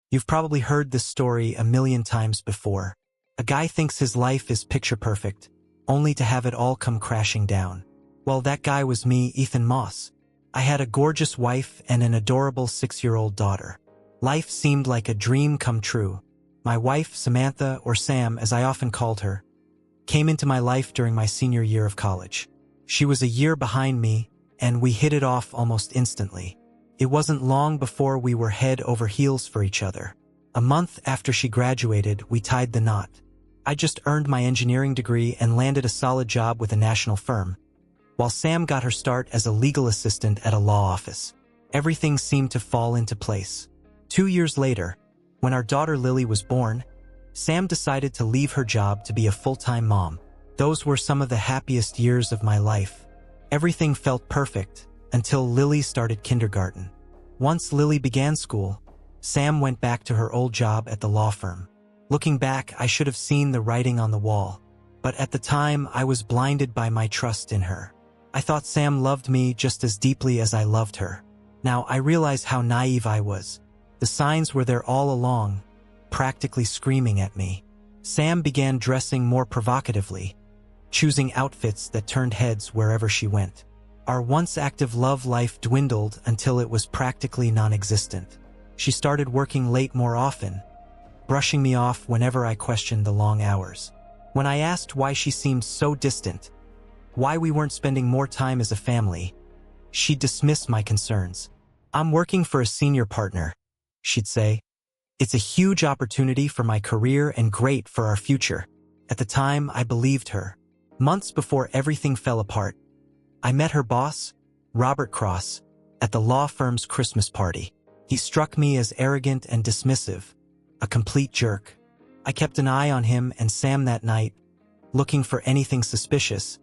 You've probably heard this story a million times before. A guy thinks his life is picture perfect, only to have it all come crashing down. Well, that guy was me, Ethan Moss. I had a gorgeous wife and an adorable 6-year-old daughter. Life seemed like a dream come true. My wife, Samantha, or Sam as I often called her, came into my life during my senior year of college. She was a year behind me, and we hit it off almost instantly. It wasn't long before we were head over heels for each other. A month after she graduated, we tied the knot. I just earned my engineering degree and landed a solid job with a national firm, while Sam got her start as a legal assistant at a law office. Everything seemed to fall into place. 2 years later, when our daughter Lily was born, Sam decided to leave her job to be a full-time mom. Those were some of the happiest years of my life. Everything felt perfect until Lily started kindergarten. Once Lily began school, Sam went back to her old job at the law firm. Looking back, I should have seen the writing on the wall, but at the time I was blinded by my trust in her. I thought Sam loved me just as deeply as I loved her. Now I realize how naive I was. The signs were there all along, practically screaming at me. Sam began dressing more provocatively, choosing outfits that turned heads wherever she went. Our once active love life dwindled until it was practically non-existent. She started working late more often, brushing me off whenever I questioned the long hours. When I asked why she seemed so distant, why we weren't spending more time as a family, she dismissed my concerns. "I'm working for a senior partner," she'd say. "It's a huge opportunity for my career and great for our future." At the time, I believed her. Months before everything fell apart, I met her boss, Robert Cross, at the law firm's Christmas party. He struck me as arrogant and dismissive, a complete jerk. I kept an eye on him and Sam that night, looking for anything suspicious,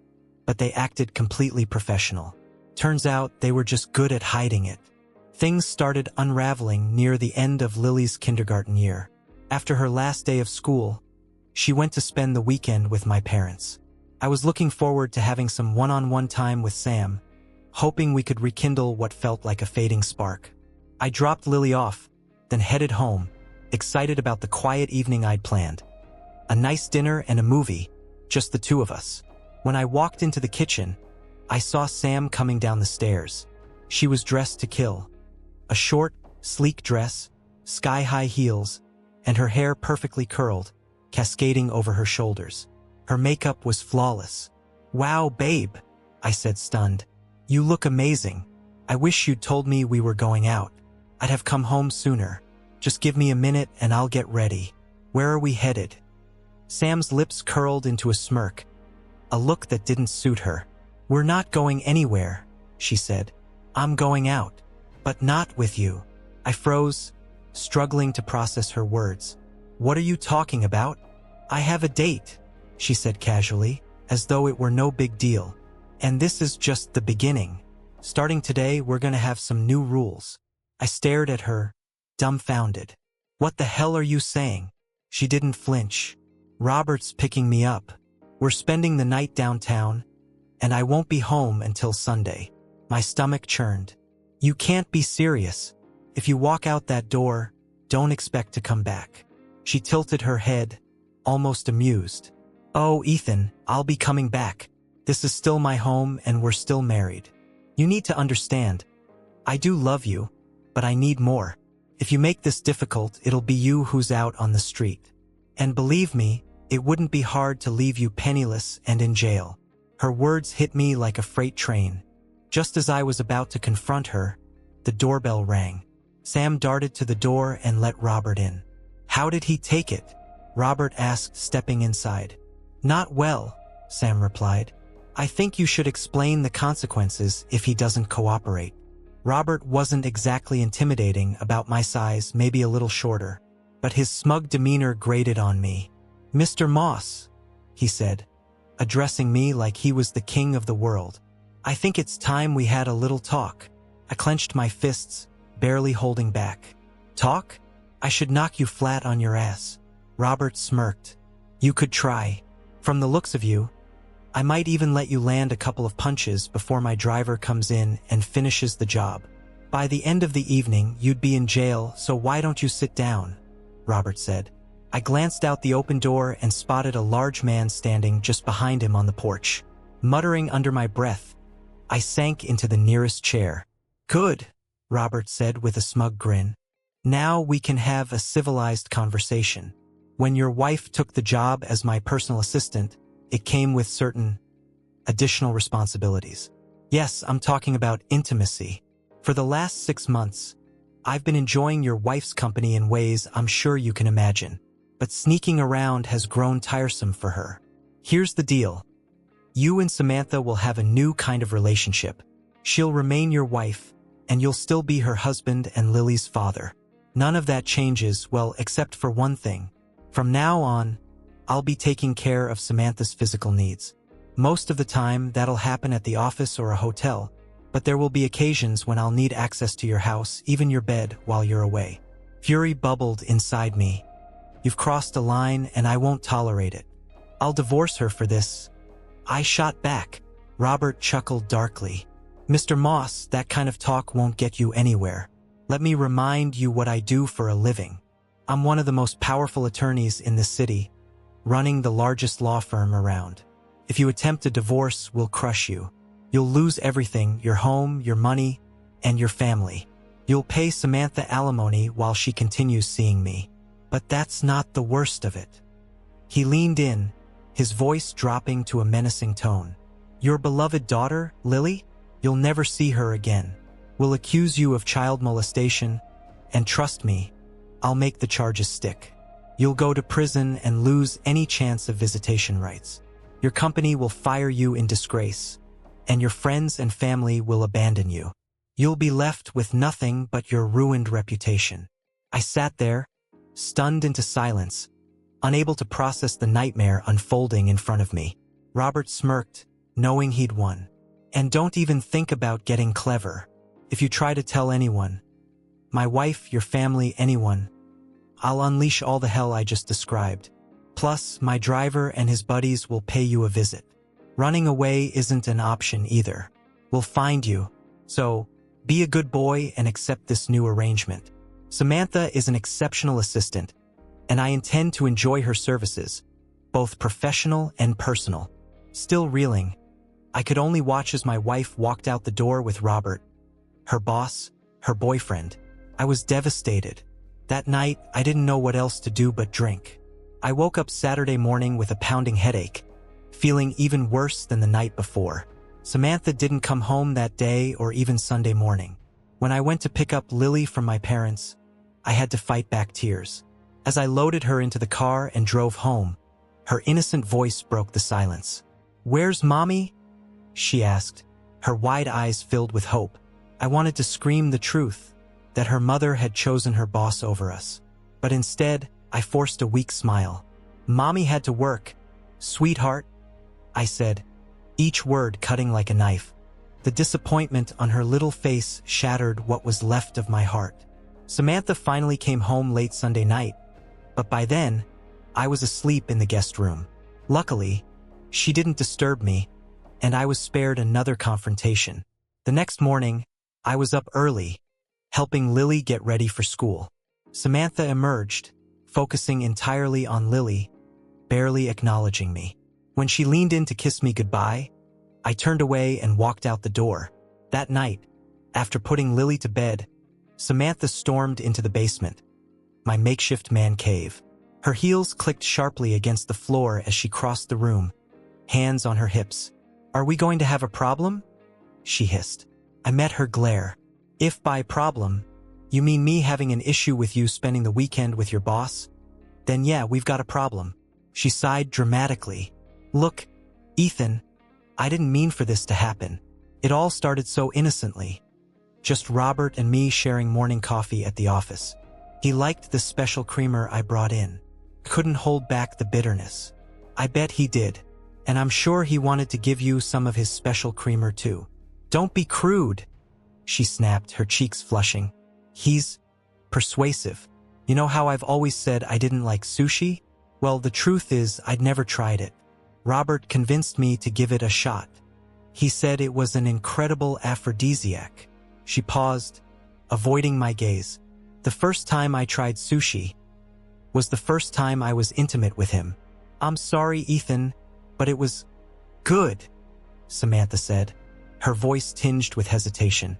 but they acted completely professional. Turns out they were just good at hiding it. Things started unraveling near the end of Lily's kindergarten year. After her last day of school, she went to spend the weekend with my parents. I was looking forward to having some one-on-one time with Sam, hoping we could rekindle what felt like a fading spark. I dropped Lily off, then headed home, excited about the quiet evening I'd planned. A nice dinner and a movie, just the two of us. When I walked into the kitchen, I saw Sam coming down the stairs. She was dressed to kill. A short, sleek dress, sky-high heels, and her hair perfectly curled, cascading over her shoulders. Her makeup was flawless. "Wow, babe," I said, stunned. "You look amazing. I wish you'd told me we were going out. I'd have come home sooner. Just give me a minute and I'll get ready. Where are we headed?" Sam's lips curled into a smirk, a look that didn't suit her. "We're not going anywhere," she said. "I'm going out, but not with you." I froze, struggling to process her words. "What are you talking about?" "I have a date," she said casually, as though it were no big deal. "And this is just the beginning. Starting today, we're going to have some new rules." I stared at her, dumbfounded. "What the hell are you saying?" She didn't flinch. "Robert's picking me up. We're spending the night downtown, and I won't be home until Sunday." My stomach churned. "You can't be serious. If you walk out that door, don't expect to come back." She tilted her head, almost amused. "Oh, Ethan, I'll be coming back. This is still my home and we're still married. You need to understand. I do love you, but I need more. If you make this difficult, it'll be you who's out on the street. And believe me, it wouldn't be hard to leave you penniless and in jail." Her words hit me like a freight train. Just as I was about to confront her, the doorbell rang. Sam darted to the door and let Robert in. "How did he take it?" Robert asked, stepping inside. "Not well," Sam replied. "I think you should explain the consequences if he doesn't cooperate." Robert wasn't exactly intimidating, about my size, maybe a little shorter, but his smug demeanor grated on me. "Mr. Moss," he said, addressing me like he was the king of the world, "I think it's time we had a little talk." I clenched my fists, barely holding back. "Talk? I should knock you flat on your ass." Robert smirked. "You could try. From the looks of you, I might even let you land a couple of punches before my driver comes in and finishes the job. By the end of the evening, you'd be in jail, so why don't you sit down? Robert said. I glanced out the open door and spotted a large man standing just behind him on the porch. Muttering under my breath, I sank into the nearest chair. Good, Robert said with a smug grin. Now we can have a civilized conversation. When your wife took the job as my personal assistant, it came with certain additional responsibilities. Yes, I'm talking about intimacy. For the last 6 months, I've been enjoying your wife's company in ways I'm sure you can imagine. But sneaking around has grown tiresome for her. Here's the deal. You and Samantha will have a new kind of relationship. She'll remain your wife, and you'll still be her husband and Lily's father. None of that changes, well, except for one thing. From now on, I'll be taking care of Samantha's physical needs. Most of the time, that'll happen at the office or a hotel, but there will be occasions when I'll need access to your house, even your bed, while you're away. Fury bubbled inside me. You've crossed a line, and I won't tolerate it. I'll divorce her for this. I shot back. Robert chuckled darkly. Mr. Moss, that kind of talk won't get you anywhere. Let me remind you what I do for a living. I'm one of the most powerful attorneys in the city, running the largest law firm around. If you attempt a divorce, we'll crush you. You'll lose everything, your home, your money, and your family. You'll pay Samantha alimony while she continues seeing me. But that's not the worst of it. He leaned in, his voice dropping to a menacing tone. Your beloved daughter, Lily? You'll never see her again. We'll accuse you of child molestation, and trust me, I'll make the charges stick. You'll go to prison and lose any chance of visitation rights. Your company will fire you in disgrace, and your friends and family will abandon you. You'll be left with nothing but your ruined reputation. I sat there, stunned into silence, unable to process the nightmare unfolding in front of me. Robert smirked, knowing he'd won. And don't even think about getting clever. If you try to tell anyone, my wife, your family, anyone, I'll unleash all the hell I just described. Plus, my driver and his buddies will pay you a visit. Running away isn't an option either. We'll find you. So, be a good boy and accept this new arrangement. Samantha is an exceptional assistant, and I intend to enjoy her services, both professional and personal. Still reeling, I could only watch as my wife walked out the door with Robert, her boss, her boyfriend. I was devastated. That night, I didn't know what else to do but drink. I woke up Saturday morning with a pounding headache, feeling even worse than the night before. Samantha didn't come home that day or even Sunday morning. When I went to pick up Lily from my parents, I had to fight back tears. As I loaded her into the car and drove home, her innocent voice broke the silence. "Where's Mommy?" she asked, her wide eyes filled with hope. I wanted to scream the truth, that her mother had chosen her boss over us. But instead, I forced a weak smile. "Mommy had to work, sweetheart," I said, each word cutting like a knife. The disappointment on her little face shattered what was left of my heart. Samantha finally came home late Sunday night, but by then, I was asleep in the guest room. Luckily, she didn't disturb me, and I was spared another confrontation. The next morning, I was up early, helping Lily get ready for school. Samantha emerged, focusing entirely on Lily, barely acknowledging me. When she leaned in to kiss me goodbye, I turned away and walked out the door. That night, after putting Lily to bed, Samantha stormed into the basement, my makeshift man cave. Her heels clicked sharply against the floor as she crossed the room, hands on her hips. "Are we going to have a problem?" she hissed. I met her glare. "If by problem, you mean me having an issue with you spending the weekend with your boss, then yeah, we've got a problem." She sighed dramatically. "Look, Ethan, I didn't mean for this to happen. It all started so innocently. Just Robert and me sharing morning coffee at the office. He liked the special creamer I brought in. Couldn't hold back the bitterness. I bet he did. And I'm sure he wanted to give you some of his special creamer too." "Don't be crude," she snapped, her cheeks flushing. "He's persuasive. You know how I've always said I didn't like sushi? Well, the truth is I'd never tried it. Robert convinced me to give it a shot. He said it was an incredible aphrodisiac." She paused, avoiding my gaze. The first time I tried sushi was the first time I was intimate with him. I'm sorry, Ethan, but it was good, Samantha said, her voice tinged with hesitation.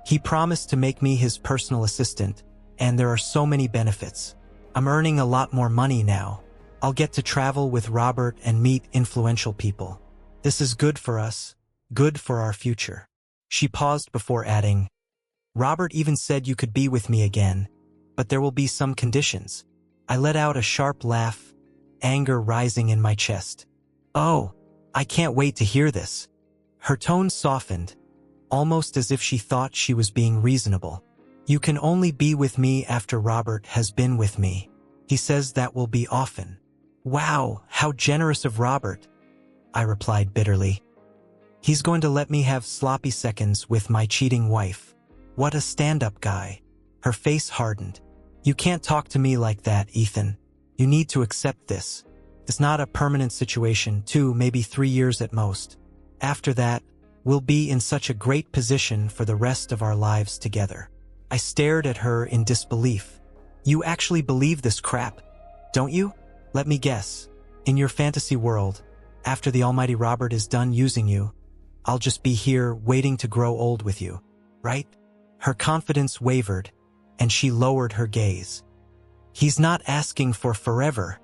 He promised to make me his personal assistant, and there are so many benefits. I'm earning a lot more money now. I'll get to travel with Robert and meet influential people. This is good for us, good for our future. She paused before adding, Robert even said you could be with me again, but there will be some conditions. I let out a sharp laugh, anger rising in my chest. Oh, I can't wait to hear this. Her tone softened, almost as if she thought she was being reasonable. You can only be with me after Robert has been with me. He says that will be often. Wow, how generous of Robert, I replied bitterly. He's going to let me have sloppy seconds with my cheating wife. What a stand-up guy. Her face hardened. You can't talk to me like that, Ethan. You need to accept this. It's not a permanent situation, 2, maybe 3 years at most. After that, we'll be in such a great position for the rest of our lives together. I stared at her in disbelief. You actually believe this crap, don't you? Let me guess. In your fantasy world, after the almighty Robert is done using you, I'll just be here waiting to grow old with you, right? Her confidence wavered, and she lowered her gaze. He's not asking for forever.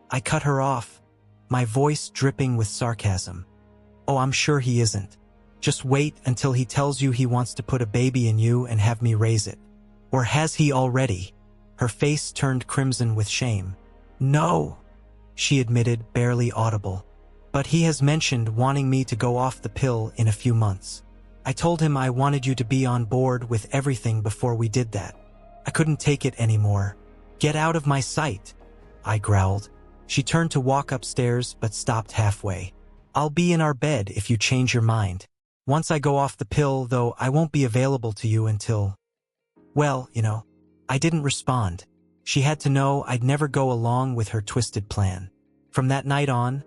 I cut her off, my voice dripping with sarcasm. Oh, I'm sure he isn't. Just wait until he tells you he wants to put a baby in you and have me raise it. Or has he already? Her face turned crimson with shame. No, she admitted, barely audible. But he has mentioned wanting me to go off the pill in a few months. I told him I wanted you to be on board with everything before we did that. I couldn't take it anymore. Get out of my sight, I growled. She turned to walk upstairs but stopped halfway. I'll be in our bed if you change your mind. Once I go off the pill, though, I won't be available to you until... Well, I didn't respond. She had to know I'd never go along with her twisted plan. From that night on,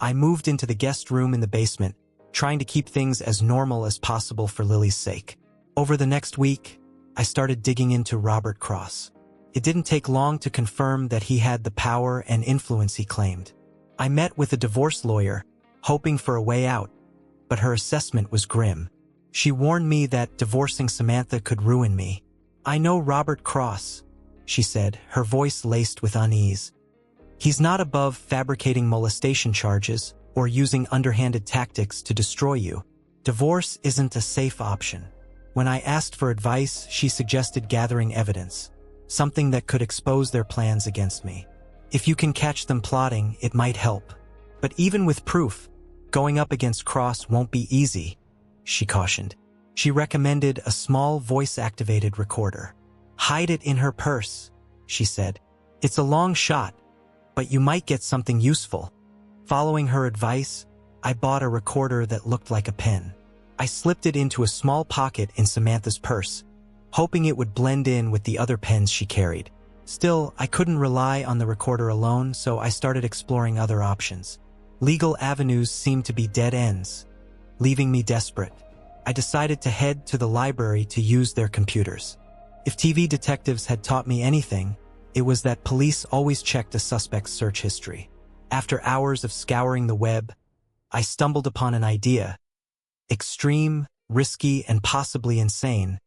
I moved into the guest room in the basement, trying to keep things as normal as possible for Lily's sake. Over the next week, I started digging into Robert Cross. It didn't take long to confirm that he had the power and influence he claimed. I met with a divorce lawyer, hoping for a way out, but her assessment was grim. She warned me that divorcing Samantha could ruin me. I know Robert Cross, she said, her voice laced with unease. He's not above fabricating molestation charges or using underhanded tactics to destroy you. Divorce isn't a safe option. When I asked for advice, she suggested gathering evidence, something that could expose their plans against me. If you can catch them plotting, it might help. But even with proof, going up against Cross won't be easy, she cautioned. She recommended a small voice-activated recorder. Hide it in her purse, she said. It's a long shot, but you might get something useful. Following her advice, I bought a recorder that looked like a pen. I slipped it into a small pocket in Samantha's purse, hoping it would blend in with the other pens she carried. Still, I couldn't rely on the recorder alone, so I started exploring other options. Legal avenues seemed to be dead ends, leaving me desperate. I decided to head to the library to use their computers. If TV detectives had taught me anything, it was that police always checked a suspect's search history. After hours of scouring the web, I stumbled upon an idea. Extreme, risky, and possibly insane,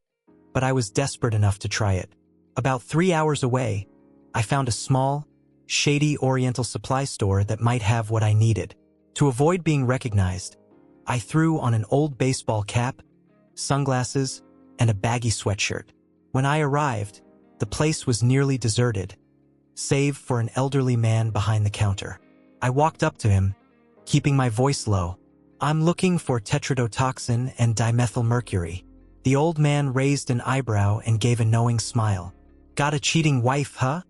but I was desperate enough to try it. About 3 hours away, I found a small, shady Oriental supply store that might have what I needed. To avoid being recognized, I threw on an old baseball cap, sunglasses, and a baggy sweatshirt. When I arrived, the place was nearly deserted, save for an elderly man behind the counter. I walked up to him, keeping my voice low. I'm looking for tetrodotoxin and dimethylmercury. The old man raised an eyebrow and gave a knowing smile. Got a cheating wife, huh?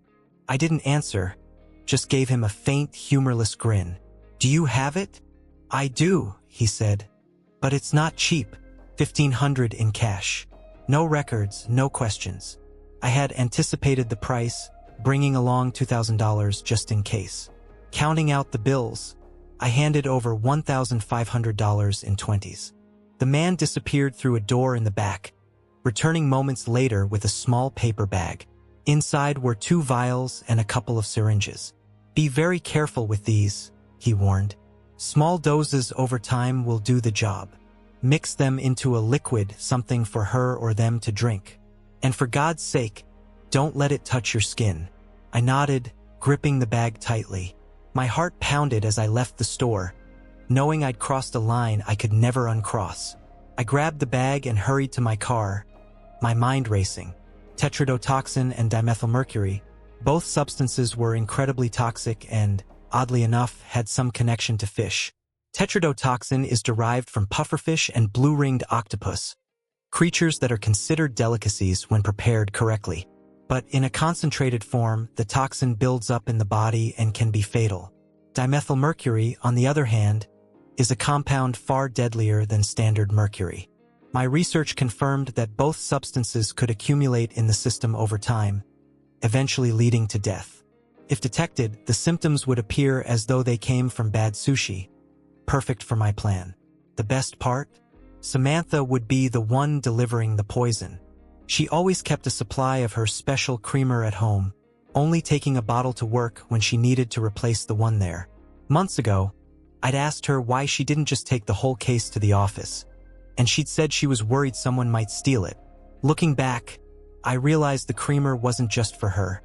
I didn't answer, just gave him a faint, humorless grin. Do you have it? I do, he said, but it's not cheap. $1,500 in cash. No records, no questions. I had anticipated the price, bringing along $2,000 just in case. Counting out the bills, I handed over $1,500 in 20s. The man disappeared through a door in the back, returning moments later with a small paper bag. Inside were 2 vials and a couple of syringes. "Be very careful with these," he warned. "Small doses over time will do the job. Mix them into a liquid, something for her or them to drink. And for God's sake, don't let it touch your skin." I nodded, gripping the bag tightly. My heart pounded as I left the store, knowing I'd crossed a line I could never uncross. I grabbed the bag and hurried to my car, my mind racing. Tetrodotoxin and dimethylmercury, both substances were incredibly toxic and, oddly enough, had some connection to fish. Tetrodotoxin is derived from pufferfish and blue-ringed octopus, creatures that are considered delicacies when prepared correctly. But in a concentrated form, the toxin builds up in the body and can be fatal. Dimethylmercury, on the other hand, is a compound far deadlier than standard mercury. My research confirmed that both substances could accumulate in the system over time, eventually leading to death. If detected, the symptoms would appear as though they came from bad sushi. Perfect for my plan. The best part? Samantha would be the one delivering the poison. She always kept a supply of her special creamer at home, only taking a bottle to work when she needed to replace the one there. Months ago, I'd asked her why she didn't just take the whole case to the office, and she'd said she was worried someone might steal it. Looking back, I realized the creamer wasn't just for her.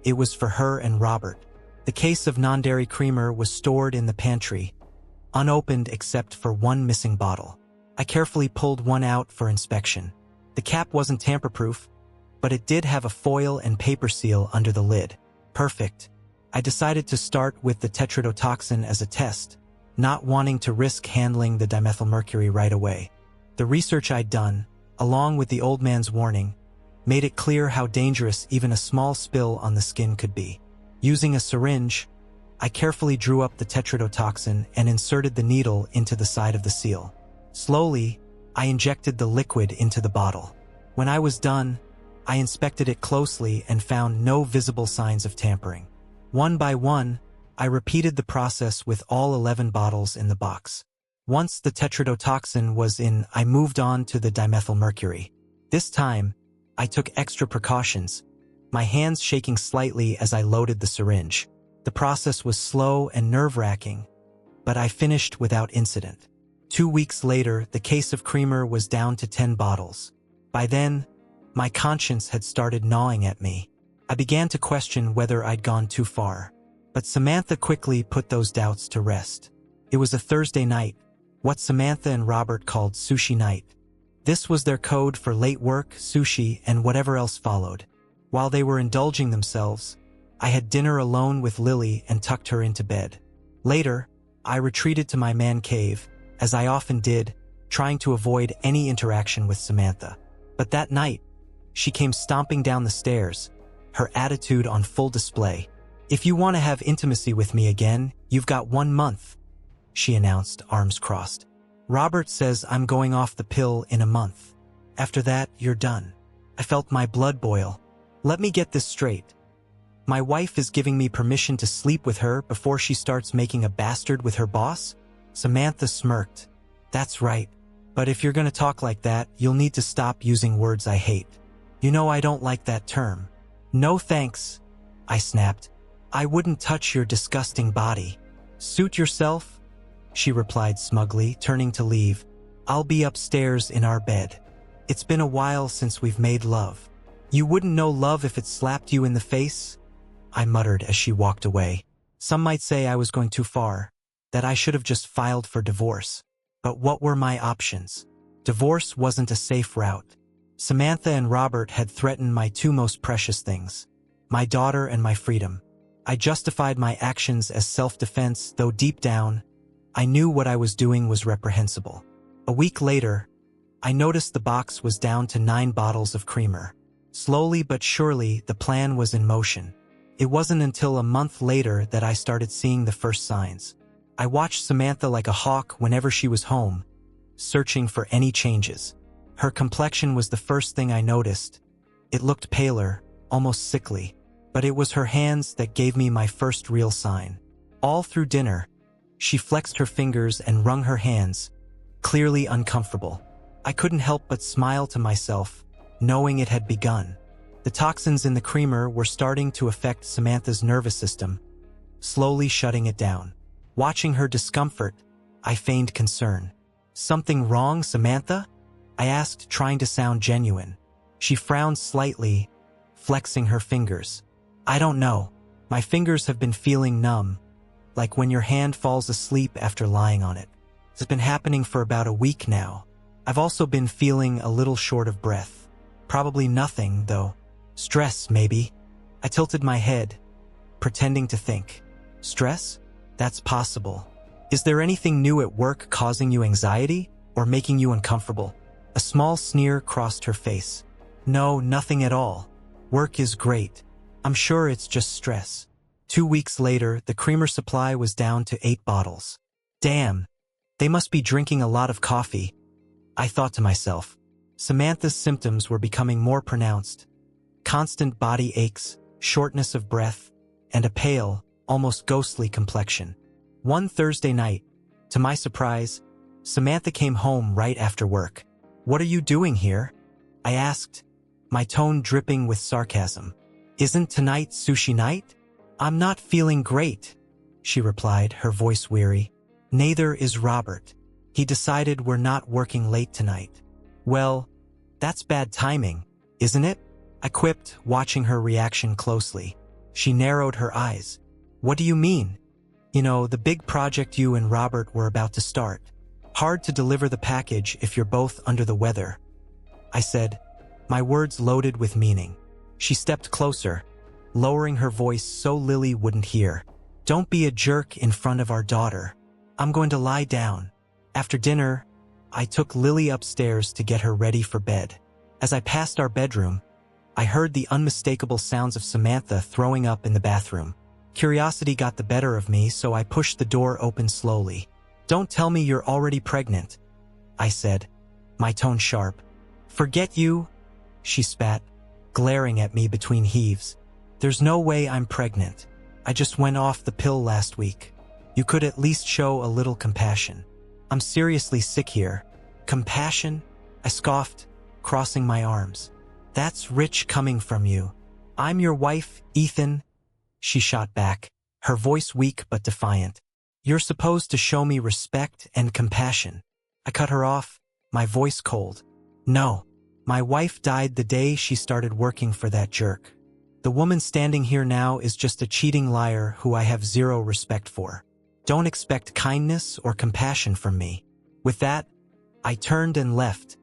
It was for her and Robert. The case of non-dairy creamer was stored in the pantry, unopened except for one missing bottle. I carefully pulled one out for inspection. The cap wasn't tamper-proof, but it did have a foil and paper seal under the lid. Perfect. I decided to start with the tetrodotoxin as a test, not wanting to risk handling the dimethylmercury right away. The research I'd done, along with the old man's warning, made it clear how dangerous even a small spill on the skin could be. Using a syringe, I carefully drew up the tetrodotoxin and inserted the needle into the side of the seal. Slowly, I injected the liquid into the bottle. When I was done, I inspected it closely and found no visible signs of tampering. One by one, I repeated the process with all 11 bottles in the box. Once the tetrodotoxin was in, I moved on to the dimethylmercury. This time, I took extra precautions, my hands shaking slightly as I loaded the syringe. The process was slow and nerve-wracking, but I finished without incident. 2 weeks later, the case of creamer was down to 10 bottles. By then, my conscience had started gnawing at me. I began to question whether I'd gone too far. But Samantha quickly put those doubts to rest. It was a Thursday night, what Samantha and Robert called sushi night. This was their code for late work, sushi, and whatever else followed. While they were indulging themselves, I had dinner alone with Lily and tucked her into bed. Later, I retreated to my man cave, as I often did, trying to avoid any interaction with Samantha. But that night, she came stomping down the stairs, her attitude on full display. "If you want to have intimacy with me again, you've got 1 month," she announced, arms crossed. "Robert says I'm going off the pill in a month. After that, you're done." I felt my blood boil. Let me get this straight. My wife is giving me permission to sleep with her before she starts making a bastard with her boss? Samantha smirked. "That's right. But if you're gonna talk like that, you'll need to stop using words I hate. You know I don't like that term." "No thanks," I snapped. "I wouldn't touch your disgusting body." "Suit yourself," she replied smugly, turning to leave. "I'll be upstairs in our bed. It's been a while since we've made love." "You wouldn't know love if it slapped you in the face?" I muttered as she walked away. Some might say I was going too far, that I should have just filed for divorce. But what were my options? Divorce wasn't a safe route. Samantha and Robert had threatened my 2 most precious things, my daughter and my freedom. I justified my actions as self-defense, though deep down, I knew what I was doing was reprehensible. A week later, I noticed the box was down to 9 bottles of creamer. Slowly but surely, the plan was in motion. It wasn't until a month later that I started seeing the first signs. I watched Samantha like a hawk whenever she was home, searching for any changes. Her complexion was the first thing I noticed. It looked paler, almost sickly, but it was her hands that gave me my first real sign. All through dinner, she flexed her fingers and wrung her hands, clearly uncomfortable. I couldn't help but smile to myself, knowing it had begun. The toxins in the creamer were starting to affect Samantha's nervous system, slowly shutting it down. Watching her discomfort, I feigned concern. "Something wrong, Samantha?" I asked, trying to sound genuine. She frowned slightly, flexing her fingers. "I don't know. My fingers have been feeling numb, like when your hand falls asleep after lying on it. It's been happening for about a week now. I've also been feeling a little short of breath. Probably nothing, though. Stress, maybe." I tilted my head, pretending to think. "Stress? That's possible. Is there anything new at work causing you anxiety or making you uncomfortable?" A small sneer crossed her face. "No, nothing at all. Work is great. I'm sure it's just stress." 2 weeks later, the creamer supply was down to 8 bottles. Damn, they must be drinking a lot of coffee, I thought to myself. Samantha's symptoms were becoming more pronounced. Constant body aches, shortness of breath, and a pale, almost ghostly complexion. One Thursday night, to my surprise, Samantha came home right after work. "What are you doing here?" I asked, my tone dripping with sarcasm. "Isn't tonight sushi night?" "I'm not feeling great," she replied, her voice weary. "Neither is Robert. He decided we're not working late tonight." "Well, that's bad timing, isn't it?" I quipped, watching her reaction closely. She narrowed her eyes. "What do you mean?" "You know, the big project you and Robert were about to start. Hard to deliver the package if you're both under the weather," I said, my words loaded with meaning. She stepped closer, lowering her voice so Lily wouldn't hear. "Don't be a jerk in front of our daughter. I'm going to lie down." After dinner, I took Lily upstairs to get her ready for bed. As I passed our bedroom, I heard the unmistakable sounds of Samantha throwing up in the bathroom. Curiosity got the better of me, so I pushed the door open slowly. "Don't tell me you're already pregnant," I said, my tone sharp. "Forget you," she spat, glaring at me between heaves. "There's no way I'm pregnant. I just went off the pill last week. You could at least show a little compassion." "I'm seriously sick here." "Compassion?" I scoffed, crossing my arms. "That's rich coming from you." "I'm your wife, Ethan," she shot back, her voice weak but defiant. "You're supposed to show me respect and compassion." I cut her off, my voice cold. "No, my wife died the day she started working for that jerk. The woman standing here now is just a cheating liar who I have zero respect for. Don't expect kindness or compassion from me." With that, I turned and left,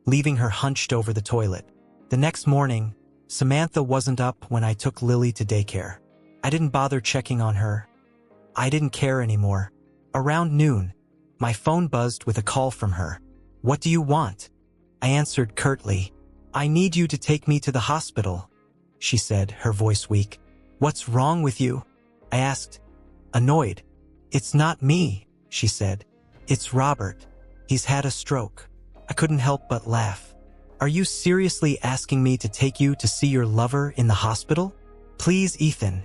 leaving her hunched over the toilet. The next morning, Samantha wasn't up when I took Lily to daycare. I didn't bother checking on her. I didn't care anymore. Around noon, my phone buzzed with a call from her. "What do you want?" I answered curtly. "I need you to take me to the hospital," she said, her voice weak. "What's wrong with you?" I asked, annoyed. "It's not me," she said. "It's Robert. He's had a stroke." I couldn't help but laugh. "Are you seriously asking me to take you to see your lover in the hospital?" "Please, Ethan,"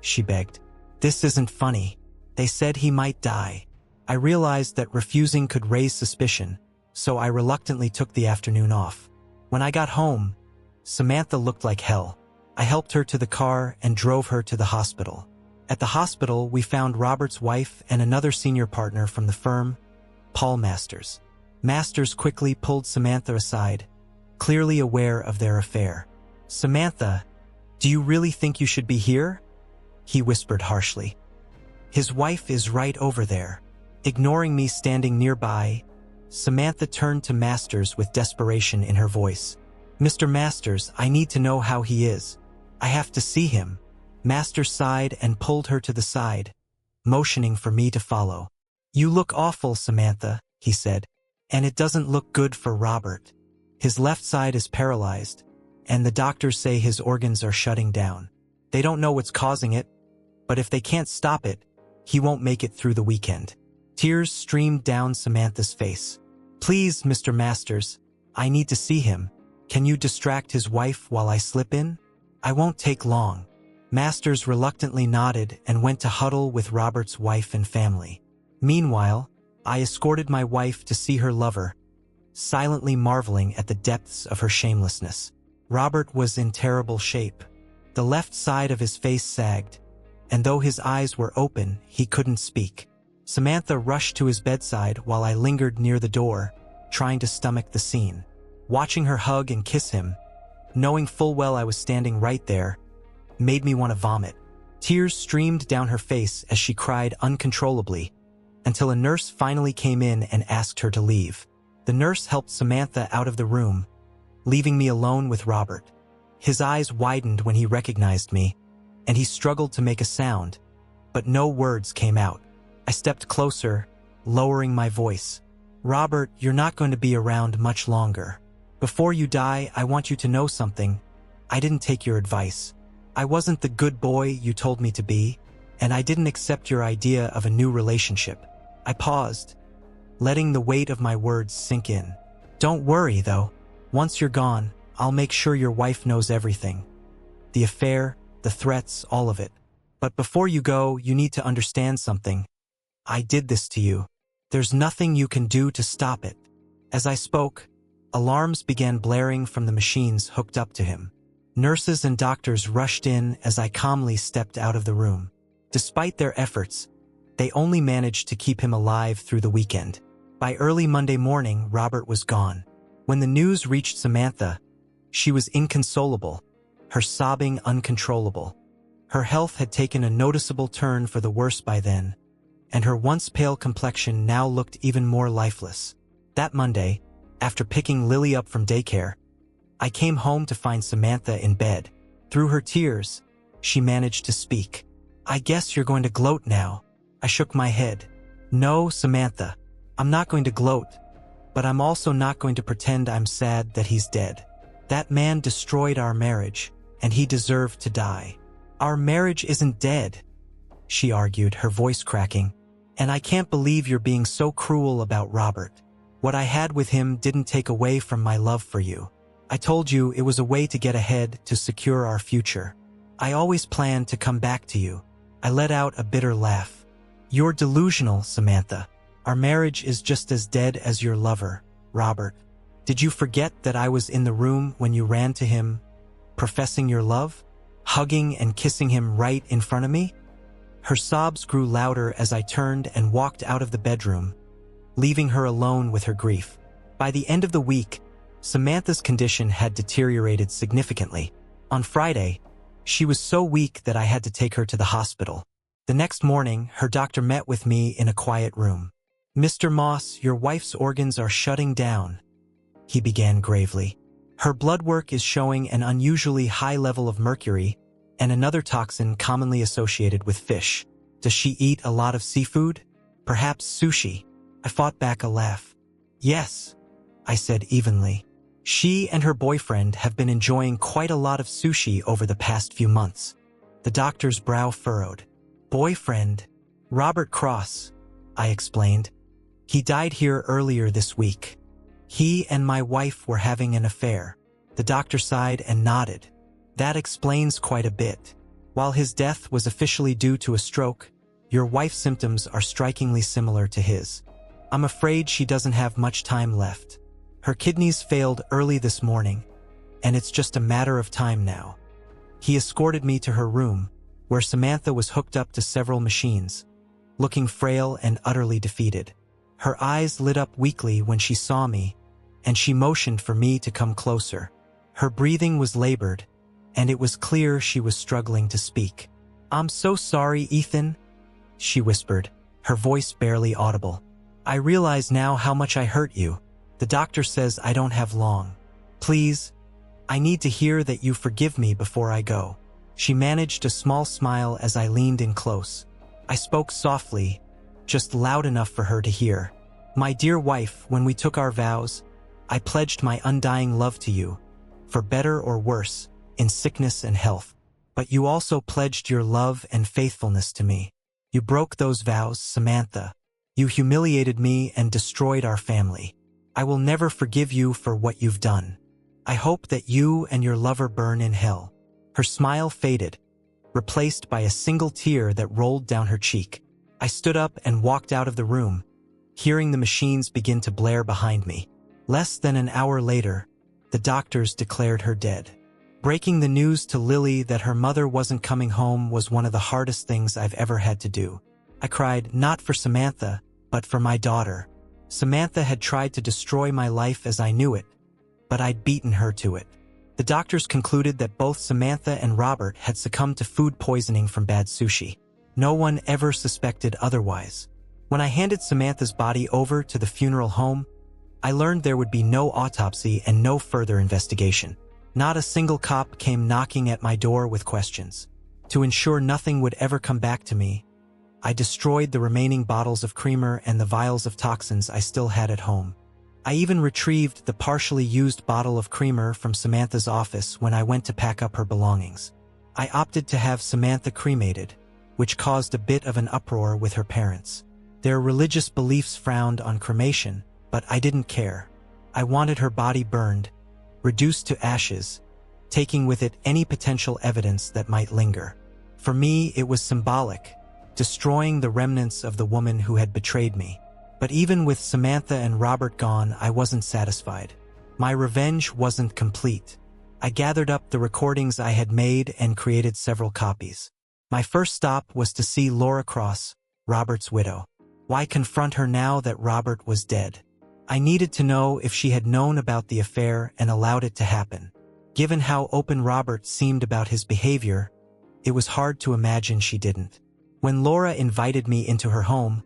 she begged. "This isn't funny. They said he might die." I realized that refusing could raise suspicion, so I reluctantly took the afternoon off. When I got home, Samantha looked like hell. I helped her to the car and drove her to the hospital. At the hospital, we found Robert's wife and another senior partner from the firm, Paul Masters. Masters quickly pulled Samantha aside, clearly aware of their affair. "Samantha, do you really think you should be here?" he whispered harshly. "His wife is right over there." Ignoring me standing nearby, Samantha turned to Masters with desperation in her voice. "Mr. Masters, I need to know how he is. I have to see him." Masters sighed and pulled her to the side, motioning for me to follow. "You look awful, Samantha," he said, "and it doesn't look good for Robert. His left side is paralyzed, and the doctors say his organs are shutting down. They don't know what's causing it, but if they can't stop it, he won't make it through the weekend." Tears streamed down Samantha's face. "Please, Mr. Masters, I need to see him. Can you distract his wife while I slip in?" "I won't take long." Masters reluctantly nodded and went to huddle with Robert's wife and family. Meanwhile, I escorted my wife to see her lover, silently marveling at the depths of her shamelessness. Robert was in terrible shape. The left side of his face sagged, and though his eyes were open, he couldn't speak. Samantha rushed to his bedside while I lingered near the door, trying to stomach the scene. Watching her hug and kiss him, knowing full well I was standing right there, made me want to vomit. Tears streamed down her face as she cried uncontrollably, until a nurse finally came in and asked her to leave. The nurse helped Samantha out of the room, leaving me alone with Robert. His eyes widened when he recognized me, and he struggled to make a sound, but no words came out. I stepped closer, lowering my voice. "Robert, you're not going to be around much longer. Before you die, I want you to know something. I didn't take your advice. I wasn't the good boy you told me to be, and I didn't accept your idea of a new relationship." I paused, letting the weight of my words sink in. "Don't worry, though. Once you're gone, I'll make sure your wife knows everything. The affair, the threats, all of it. But before you go, you need to understand something. I did this to you. There's nothing you can do to stop it." As I spoke, alarms began blaring from the machines hooked up to him. Nurses and doctors rushed in as I calmly stepped out of the room. Despite their efforts, they only managed to keep him alive through the weekend. By early Monday morning, Robert was gone. When the news reached Samantha, she was inconsolable, her sobbing uncontrollable. Her health had taken a noticeable turn for the worse by then, and her once pale complexion now looked even more lifeless. That Monday, after picking Lily up from daycare, I came home to find Samantha in bed. Through her tears, she managed to speak. "I guess you're going to gloat now." I shook my head. "No, Samantha, I'm not going to gloat, but I'm also not going to pretend I'm sad that he's dead. That man destroyed our marriage, and he deserved to die." "Our marriage isn't dead," she argued, her voice cracking. "And I can't believe you're being so cruel about Robert. What I had with him didn't take away from my love for you. I told you it was a way to get ahead, to secure our future. I always planned to come back to you." I let out a bitter laugh. "You're delusional, Samantha. Our marriage is just as dead as your lover, Robert. Did you forget that I was in the room when you ran to him, professing your love, hugging and kissing him right in front of me?" Her sobs grew louder as I turned and walked out of the bedroom, leaving her alone with her grief. By the end of the week, Samantha's condition had deteriorated significantly. On Friday, she was so weak that I had to take her to the hospital. The next morning, her doctor met with me in a quiet room. "Mr. Moss, your wife's organs are shutting down," he began gravely. "Her blood work is showing an unusually high level of mercury and another toxin commonly associated with fish. Does she eat a lot of seafood? Perhaps sushi?" I fought back a laugh. "Yes," I said evenly. "She and her boyfriend have been enjoying quite a lot of sushi over the past few months." The doctor's brow furrowed. "Boyfriend? Robert Cross," I explained. "He died here earlier this week. He and my wife were having an affair." The doctor sighed and nodded. "That explains quite a bit. While his death was officially due to a stroke, your wife's symptoms are strikingly similar to his. I'm afraid she doesn't have much time left. Her kidneys failed early this morning, and it's just a matter of time now." He escorted me to her room, where Samantha was hooked up to several machines, looking frail and utterly defeated. Her eyes lit up weakly when she saw me, and she motioned for me to come closer. Her breathing was labored, and it was clear she was struggling to speak. "I'm so sorry, Ethan," she whispered, her voice barely audible. "I realize now how much I hurt you. The doctor says I don't have long. Please, I need to hear that you forgive me before I go." She managed a small smile as I leaned in close. I spoke softly, just loud enough for her to hear. "My dear wife, when we took our vows, I pledged my undying love to you, for better or worse, in sickness and health. But you also pledged your love and faithfulness to me. You broke those vows, Samantha. You humiliated me and destroyed our family. I will never forgive you for what you've done. I hope that you and your lover burn in hell." Her smile faded, replaced by a single tear that rolled down her cheek. I stood up and walked out of the room, hearing the machines begin to blare behind me. Less than an hour later, the doctors declared her dead. Breaking the news to Lily that her mother wasn't coming home was one of the hardest things I've ever had to do. I cried, not for Samantha, but for my daughter. Samantha had tried to destroy my life as I knew it, but I'd beaten her to it. The doctors concluded that both Samantha and Robert had succumbed to food poisoning from bad sushi. No one ever suspected otherwise. When I handed Samantha's body over to the funeral home, I learned there would be no autopsy and no further investigation. Not a single cop came knocking at my door with questions. To ensure nothing would ever come back to me, I destroyed the remaining bottles of creamer and the vials of toxins I still had at home. I even retrieved the partially used bottle of creamer from Samantha's office when I went to pack up her belongings. I opted to have Samantha cremated, which caused a bit of an uproar with her parents. Their religious beliefs frowned on cremation, but I didn't care. I wanted her body burned, reduced to ashes, taking with it any potential evidence that might linger. For me, it was symbolic, destroying the remnants of the woman who had betrayed me. But even with Samantha and Robert gone, I wasn't satisfied. My revenge wasn't complete. I gathered up the recordings I had made and created several copies. My first stop was to see Laura Cross, Robert's widow. Why confront her now that Robert was dead? I needed to know if she had known about the affair and allowed it to happen. Given how open Robert seemed about his behavior, it was hard to imagine she didn't. When Laura invited me into her home,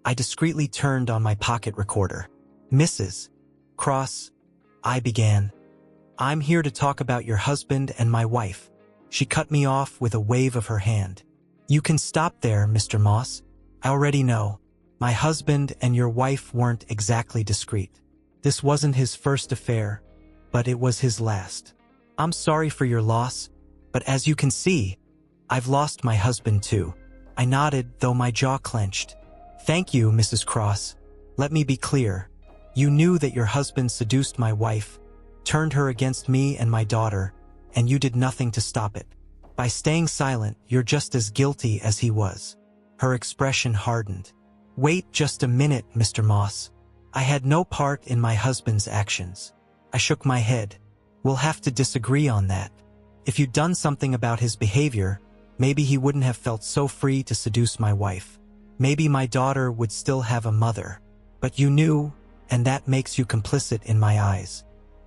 I discreetly turned on my pocket recorder. "Mrs. Cross," I began, "I'm here to talk about your husband and my wife." She cut me off with a wave of her hand. "You can stop there, Mr. Moss. I already know. My husband and your wife weren't exactly discreet. This wasn't his first affair, but it was his last. I'm sorry for your loss, but as you can see, I've lost my husband too." I nodded, though my jaw clenched. "Thank you, Mrs. Cross. Let me be clear. You knew that your husband seduced my wife, turned her against me and my daughter, and you did nothing to stop it. By staying silent, you're just as guilty as he was." Her expression hardened. "Wait just a minute, Mr. Moss. I had no part in my husband's actions." I shook my head. "We'll have to disagree on that. If you'd done something about his behavior, maybe he wouldn't have felt so free to seduce my wife. Maybe my daughter would still have a mother. But you knew, and that makes you complicit in my eyes.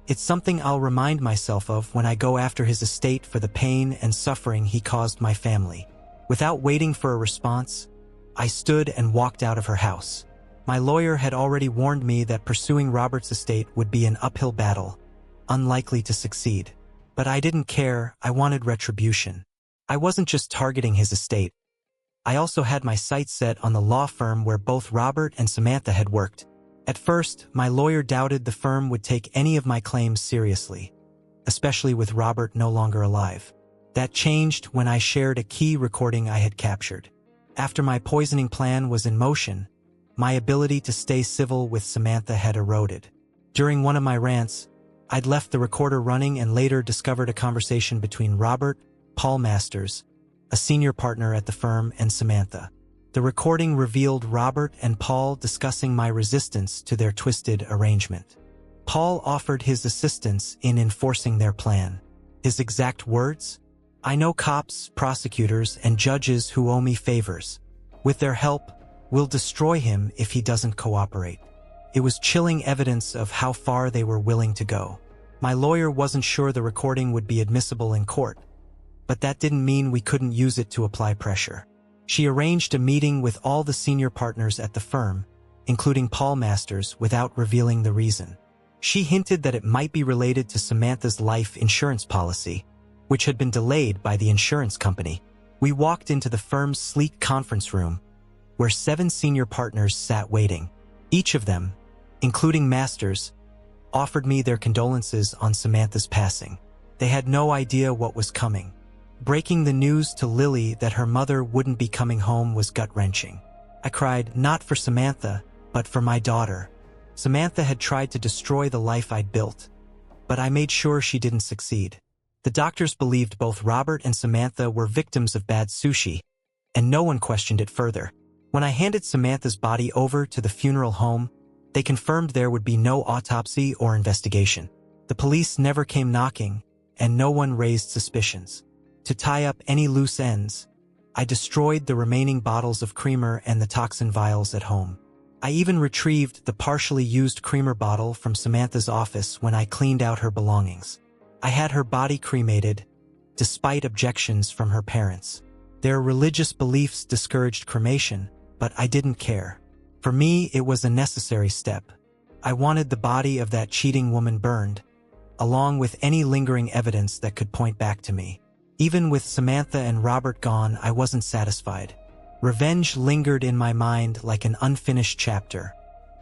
It's something I'll remind myself of when I go after his estate for the pain and suffering he caused my family." Without waiting for a response, I stood and walked out of her house. My lawyer had already warned me that pursuing Robert's estate would be an uphill battle, unlikely to succeed. But I didn't care. I wanted retribution. I wasn't just targeting his estate. I also had my sights set on the law firm where both Robert and Samantha had worked. At first, my lawyer doubted the firm would take any of my claims seriously, especially with Robert no longer alive. That changed when I shared a key recording I had captured. After my poisoning plan was in motion, my ability to stay civil with Samantha had eroded. During one of my rants, I'd left the recorder running and later discovered a conversation between Robert, Paul Masters, a senior partner at the firm, and Samantha. The recording revealed Robert and Paul discussing my resistance to their twisted arrangement. Paul offered his assistance in enforcing their plan. His exact words? "I know cops, prosecutors, and judges who owe me favors. With their help, we'll destroy him if he doesn't cooperate." It was chilling evidence of how far they were willing to go. My lawyer wasn't sure the recording would be admissible in court, but that didn't mean we couldn't use it to apply pressure. She arranged a meeting with all the senior partners at the firm, including Paul Masters, without revealing the reason. She hinted that it might be related to Samantha's life insurance policy, which had been delayed by the insurance company. We walked into the firm's sleek conference room, where 7 senior partners sat waiting. Each of them, including Masters, offered me their condolences on Samantha's passing. They had no idea what was coming. Breaking the news to Lily that her mother wouldn't be coming home was gut-wrenching. I cried, not for Samantha, but for my daughter. Samantha had tried to destroy the life I'd built, but I made sure she didn't succeed. The doctors believed both Robert and Samantha were victims of bad sushi, and no one questioned it further. When I handed Samantha's body over to the funeral home, They confirmed there would be no autopsy or investigation. The police never came knocking, and no one raised suspicions. To tie up any loose ends, I destroyed the remaining bottles of creamer and the toxin vials at home. I even retrieved the partially used creamer bottle from Samantha's office when I cleaned out her belongings. I had her body cremated, despite objections from her parents. Their religious beliefs discouraged cremation, but I didn't care. For me, it was a necessary step. I wanted the body of that cheating woman burned, along with any lingering evidence that could point back to me. Even with Samantha and Robert gone, I wasn't satisfied. Revenge lingered in my mind like an unfinished chapter.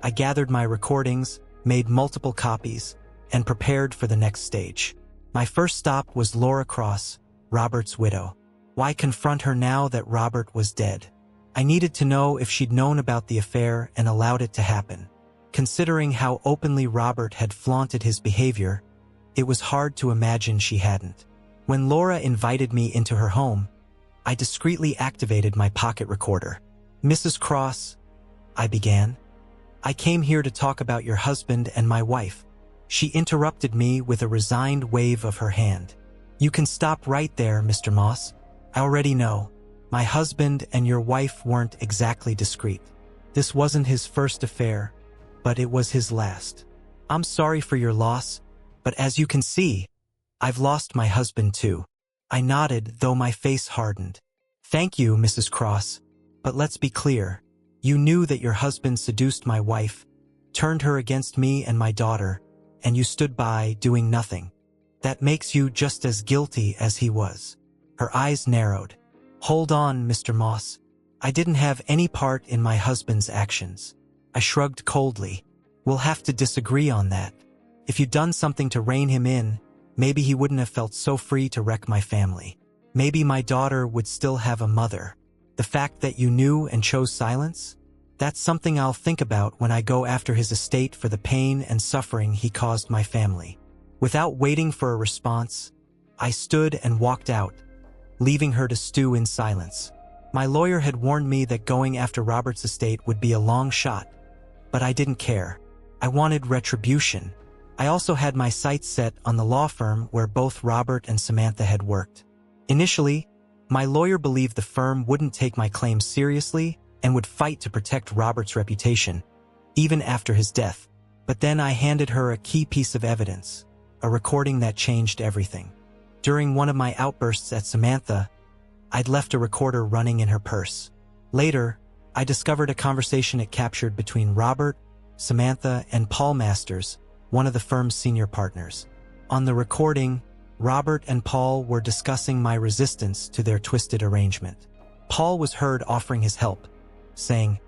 I gathered my recordings, made multiple copies, and prepared for the next stage. My first stop was Laura Cross, Robert's widow. Why confront her now that Robert was dead? I needed to know if she'd known about the affair and allowed it to happen. Considering how openly Robert had flaunted his behavior, it was hard to imagine she hadn't. When Laura invited me into her home, I discreetly activated my pocket recorder. "Mrs. Cross," I began, "I came here to talk about your husband and my wife." She interrupted me with a resigned wave of her hand. "You can stop right there, Mr. Moss. I already know. My husband and your wife weren't exactly discreet. This wasn't his first affair, but it was his last. I'm sorry for your loss, but as you can see, I've lost my husband too." I nodded, though my face hardened. "Thank you, Mrs. Cross, but let's be clear. You knew that your husband seduced my wife, turned her against me and my daughter, and you stood by, doing nothing. That makes you just as guilty as he was." Her eyes narrowed. "Hold on, Mr. Moss. I didn't have any part in my husband's actions." I shrugged coldly. "We'll have to disagree on that. If you'd done something to rein him in, maybe he wouldn't have felt so free to wreck my family. Maybe my daughter would still have a mother. The fact that you knew and chose silence? That's something I'll think about when I go after his estate for the pain and suffering he caused my family." Without waiting for a response, I stood and walked out, leaving her to stew in silence. My lawyer had warned me that going after Robert's estate would be a long shot, but I didn't care. I wanted retribution. I also had my sights set on the law firm where both Robert and Samantha had worked. Initially, my lawyer believed the firm wouldn't take my claims seriously and would fight to protect Robert's reputation, even after his death. But then I handed her a key piece of evidence, a recording that changed everything. During one of my outbursts at Samantha, I'd left a recorder running in her purse. Later, I discovered a conversation it captured between Robert, Samantha, and Paul Masters, one of the firm's senior partners. On the recording, Robert and Paul were discussing my resistance to their twisted arrangement. Paul was heard offering his help, saying,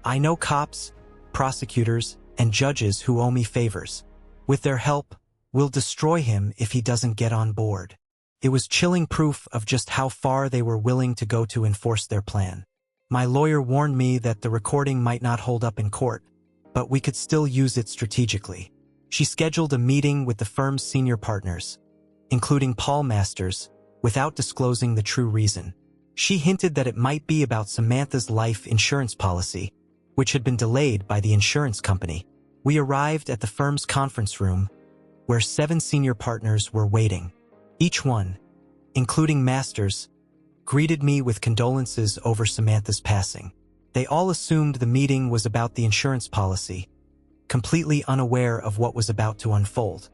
"I know cops, prosecutors, and judges who owe me favors. With their help, we'll destroy him if he doesn't get on board." It was chilling proof of just how far they were willing to go to enforce their plan. My lawyer warned me that the recording might not hold up in court, but we could still use it strategically. She scheduled a meeting with the firm's senior partners, including Paul Masters, without disclosing the true reason. She hinted that it might be about Samantha's life insurance policy, which had been delayed by the insurance company. We arrived at the firm's conference room, where 7 senior partners were waiting. Each one, including Masters, greeted me with condolences over Samantha's passing. They all assumed the meeting was about the insurance policy, completely unaware of what was about to unfold.